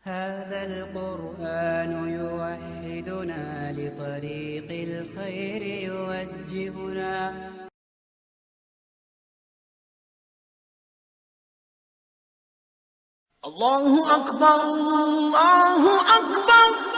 هذا القرآن يوحدنا لطريق الخير يوجهنا. الله أكبر الله أكبر.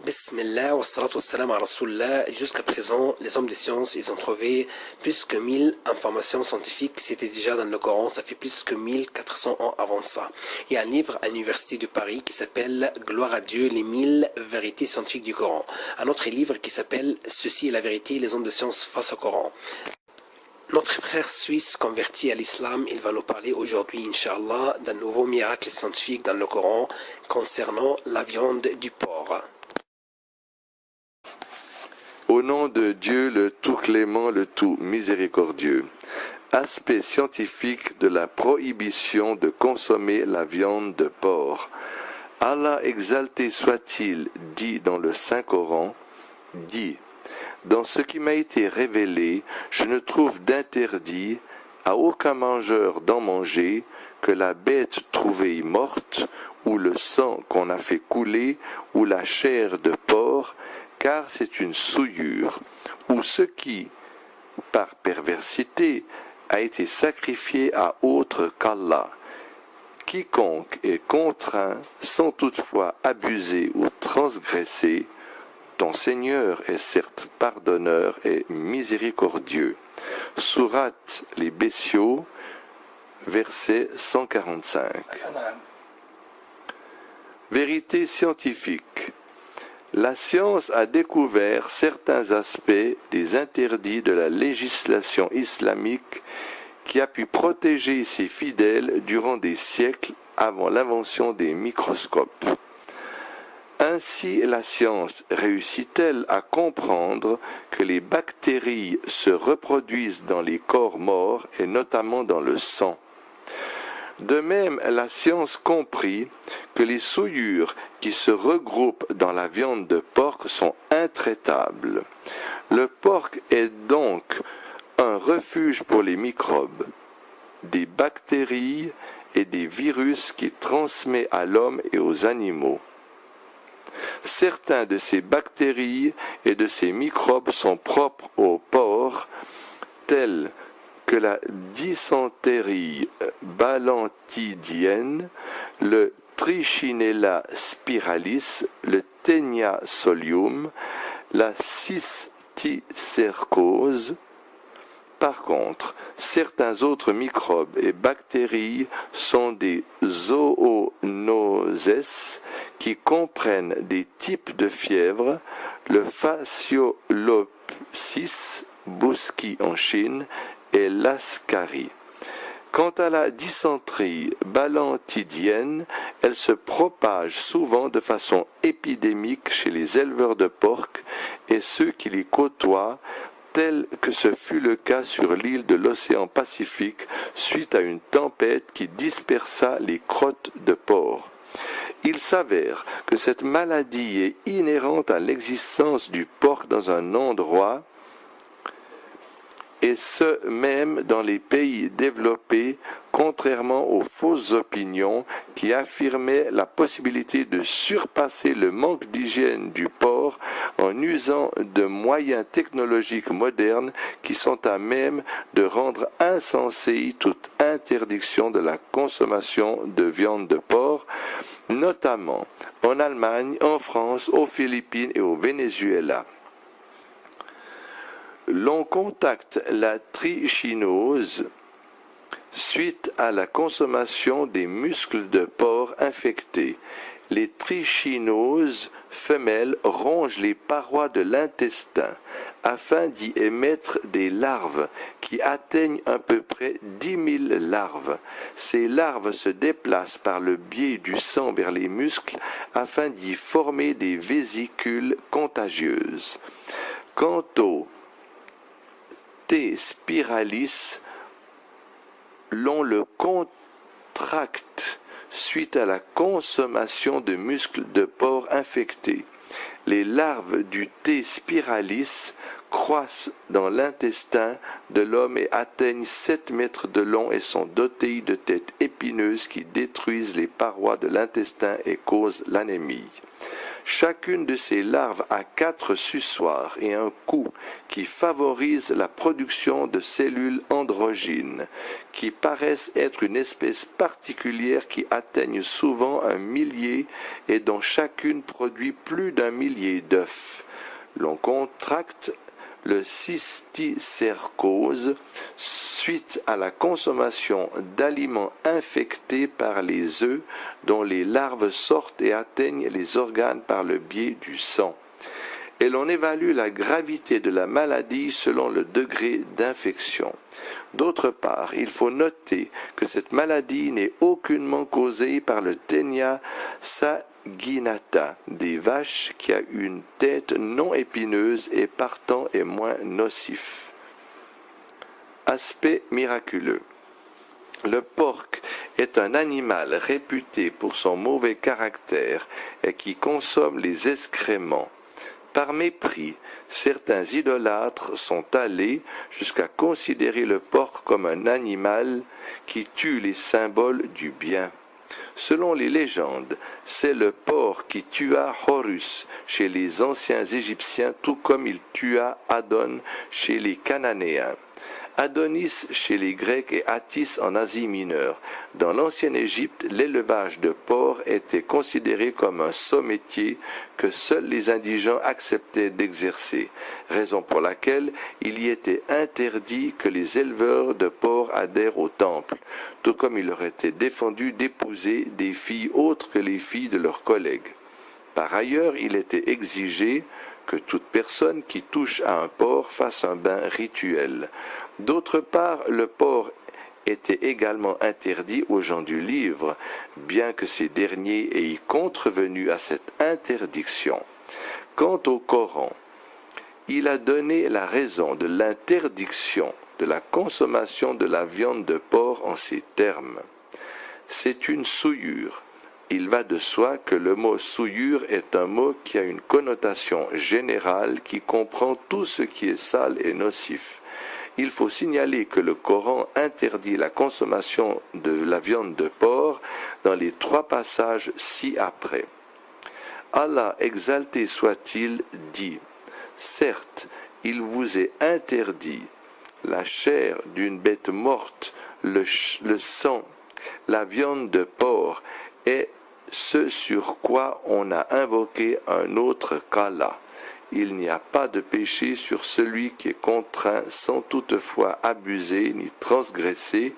Bismillah, wa salatu wa salam à Rasulullah. Jusqu'à présent, les hommes des sciences, ils ont trouvé plus que 1000 informations scientifiques. C'était déjà dans le Coran, ça fait plus que 1400 ans avant ça. Il y a un livre à l'Université de Paris qui s'appelle Gloire à Dieu, les 1000 vérités scientifiques du Coran. Un autre livre qui s'appelle Ceci est la vérité, les hommes de science face au Coran. Notre frère suisse converti à l'islam, il va nous parler aujourd'hui, Inch'Allah, d'un nouveau miracle scientifique dans le Coran concernant la viande du porc. Au nom de Dieu, le tout clément, le tout miséricordieux. Aspect scientifique de la prohibition de consommer la viande de porc. Allah exalté soit-il, dit dans le Saint-Coran, dit « Dans ce qui m'a été révélé, je ne trouve d'interdit à aucun mangeur d'en manger que la bête trouvée morte, ou le sang qu'on a fait couler, ou la chair de porc, car c'est une souillure, ou ce qui, par perversité, a été sacrifié à autre qu'Allah. Quiconque est contraint, sans toutefois abuser ou transgresser, ton Seigneur est certes pardonneur et miséricordieux. Sourate les Bestiaux, verset 145. Vérité scientifique. La science a découvert certains aspects des interdits de la législation islamique qui a pu protéger ses fidèles durant des siècles avant l'invention des microscopes. Ainsi, la science réussit-elle à comprendre que les bactéries se reproduisent dans les corps morts et notamment dans le sang. De même, la science comprit que les souillures qui se regroupent dans la viande de porc sont intraitables. Le porc est donc un refuge pour les microbes, des bactéries et des virus qui transmet à l'homme et aux animaux. Certains de ces bactéries et de ces microbes sont propres au porc, tels que la dysenterie balantidienne, le Trichinella spiralis, le Taenia solium, la cysticercose. Par contre, certains autres microbes et bactéries sont des zoonoses qui comprennent des types de fièvre, le Fasciolopsis boschi en Chine et l'ascarie. Quant à la dysenterie balantidienne, elle se propage souvent de façon épidémique chez les éleveurs de porcs et ceux qui les côtoient, tel que ce fut le cas sur l'île de l'océan Pacifique suite à une tempête qui dispersa les crottes de porc. Il s'avère que cette maladie est inhérente à l'existence du porc dans un endroit, et ce même dans les pays développés, contrairement aux fausses opinions qui affirmaient la possibilité de surpasser le manque d'hygiène du porc en usant de moyens technologiques modernes qui sont à même de rendre insensée toute interdiction de la consommation de viande de porc, notamment en Allemagne, en France, aux Philippines et au Venezuela. L'on contacte la trichinose suite à la consommation des muscles de porc infectés. Les trichinoses femelles rongent les parois de l'intestin afin d'y émettre des larves qui atteignent à peu près 10 000 larves. Ces larves se déplacent par le biais du sang vers les muscles afin d'y former des vésicules contagieuses. Quant au T. spiralis, l'on le contracte suite à la consommation de muscles de porc infectés. Les larves du T. spiralis croissent dans l'intestin de l'homme et atteignent 7 mètres de long et sont dotées de têtes épineuses qui détruisent les parois de l'intestin et causent l'anémie. Chacune de ces larves a 4 suçoirs et un cou qui favorise la production de cellules androgynes, qui paraissent être une espèce particulière qui atteignent souvent 1 millier et dont chacune produit plus d'1 millier d'œufs. L'on contracte le cysticercose suite à la consommation d'aliments infectés par les œufs dont les larves sortent et atteignent les organes par le biais du sang. Et l'on évalue la gravité de la maladie selon le degré d'infection. D'autre part, il faut noter que cette maladie n'est aucunement causée par le Taenia saginata des vaches qui a une tête non épineuse et partant est moins nocif. Aspect miraculeux. Le porc est un animal réputé pour son mauvais caractère et qui consomme les excréments. Par mépris, certains idolâtres sont allés jusqu'à considérer le porc comme un animal qui tue les symboles du bien. Selon les légendes, c'est le porc qui tua Horus chez les anciens Égyptiens, tout comme il tua Adon chez les Cananéens. Adonis chez les Grecs et Attis en Asie mineure. Dans l'ancienne Égypte, l'élevage de porcs était considéré comme un sot métier que seuls les indigents acceptaient d'exercer, raison pour laquelle il y était interdit que les éleveurs de porcs adhèrent au temple, tout comme il leur était défendu d'épouser des filles autres que les filles de leurs collègues. Par ailleurs, il était exigé que toute personne qui touche à un porc fasse un bain rituel. D'autre part, le porc était également interdit aux gens du livre, bien que ces derniers aient contrevenu à cette interdiction. Quant au Coran, il a donné la raison de l'interdiction de la consommation de la viande de porc en ces termes. C'est une souillure. Il va de soi que le mot souillure est un mot qui a une connotation générale qui comprend tout ce qui est sale et nocif. Il faut signaler que le Coran interdit la consommation de la viande de porc dans les 3 passages ci-après. Allah, exalté soit-il, dit « Certes, il vous est interdit la chair d'une bête morte, le sang, la viande de porc et ce sur quoi on a invoqué un autre qu'Allah. Il n'y a pas de péché sur celui qui est contraint sans toutefois abuser ni transgresser,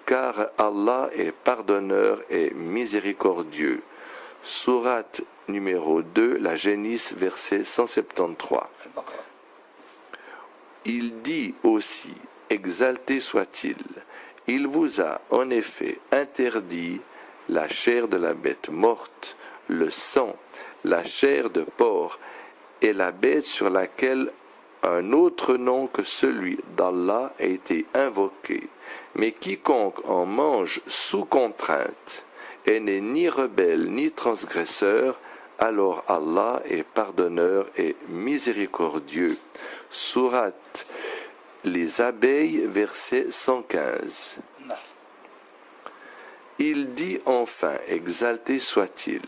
car Allah est pardonneur et miséricordieux. Sourate numéro 2, la Génisse, verset 173. Il dit aussi, exalté soit-il, il vous a en effet interdit la chair de la bête morte, le sang, la chair de porc, et la bête sur laquelle un autre nom que celui d'Allah a été invoqué. Mais quiconque en mange sous contrainte et n'est ni rebelle ni transgresseur, alors Allah est pardonneur et miséricordieux. Sourate les abeilles, verset 115. Il dit enfin, exalté soit-il,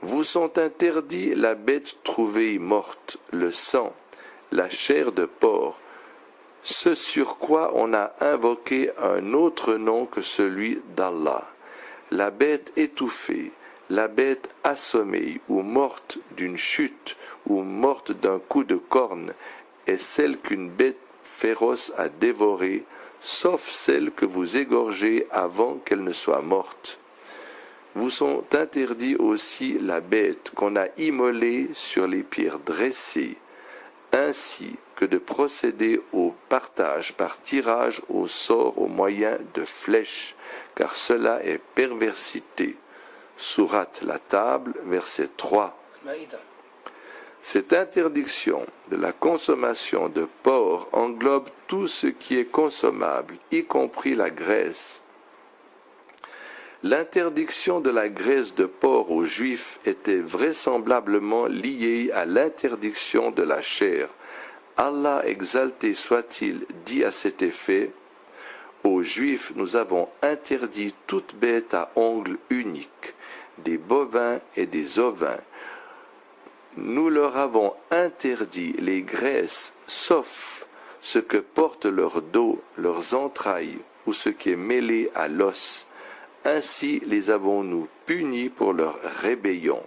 vous sont interdits la bête trouvée morte, le sang, la chair de porc, ce sur quoi on a invoqué un autre nom que celui d'Allah, la bête étouffée, la bête assommée ou morte d'une chute ou morte d'un coup de corne est celle qu'une bête féroce a dévorée, sauf celle que vous égorgez avant qu'elle ne soit morte. Vous sont interdits aussi la bête qu'on a immolée sur les pierres dressées, ainsi que de procéder au partage par tirage au sort au moyen de flèches, car cela est perversité. Sourate la table, verset 3. Cette interdiction de la consommation de porc englobe tout ce qui est consommable, y compris la graisse. L'interdiction de la graisse de porc aux Juifs était vraisemblablement liée à l'interdiction de la chair. Allah exalté soit-il dit à cet effet: aux Juifs nous avons interdit toute bête à ongles uniques, des bovins et des ovins. Nous leur avons interdit les graisses, sauf ce que portent leur dos, leurs entrailles, ou ce qui est mêlé à l'os. Ainsi les avons-nous punis pour leur rébellion,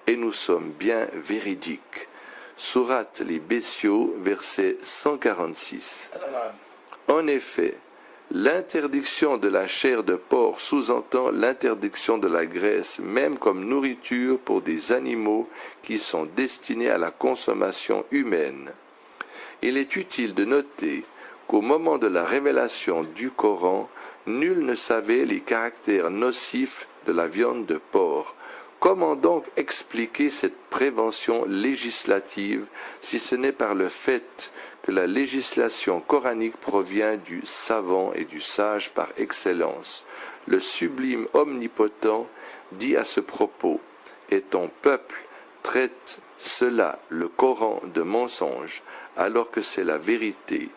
et nous sommes bien véridiques. Sourate les Bestiaux, verset 146. En effet, l'interdiction de la chair de porc sous-entend l'interdiction de la graisse, même comme nourriture pour des animaux qui sont destinés à la consommation humaine. Il est utile de noter qu'au moment de la révélation du Coran, nul ne savait les caractères nocifs de la viande de porc. Comment donc expliquer cette prévention législative si ce n'est par le fait que la législation coranique provient du savant et du sage par excellence? Le sublime omnipotent dit à ce propos: et ton peuple traite cela, le Coran, de mensonge, alors que c'est la vérité.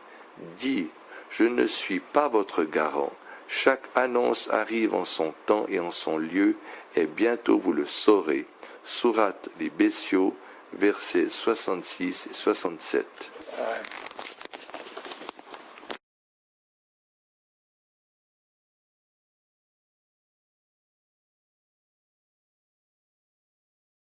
Dis, je ne suis pas votre garant. Chaque annonce arrive en son temps et en son lieu, et bientôt vous le saurez. Sourate les Bestiaux, versets 66 et 67.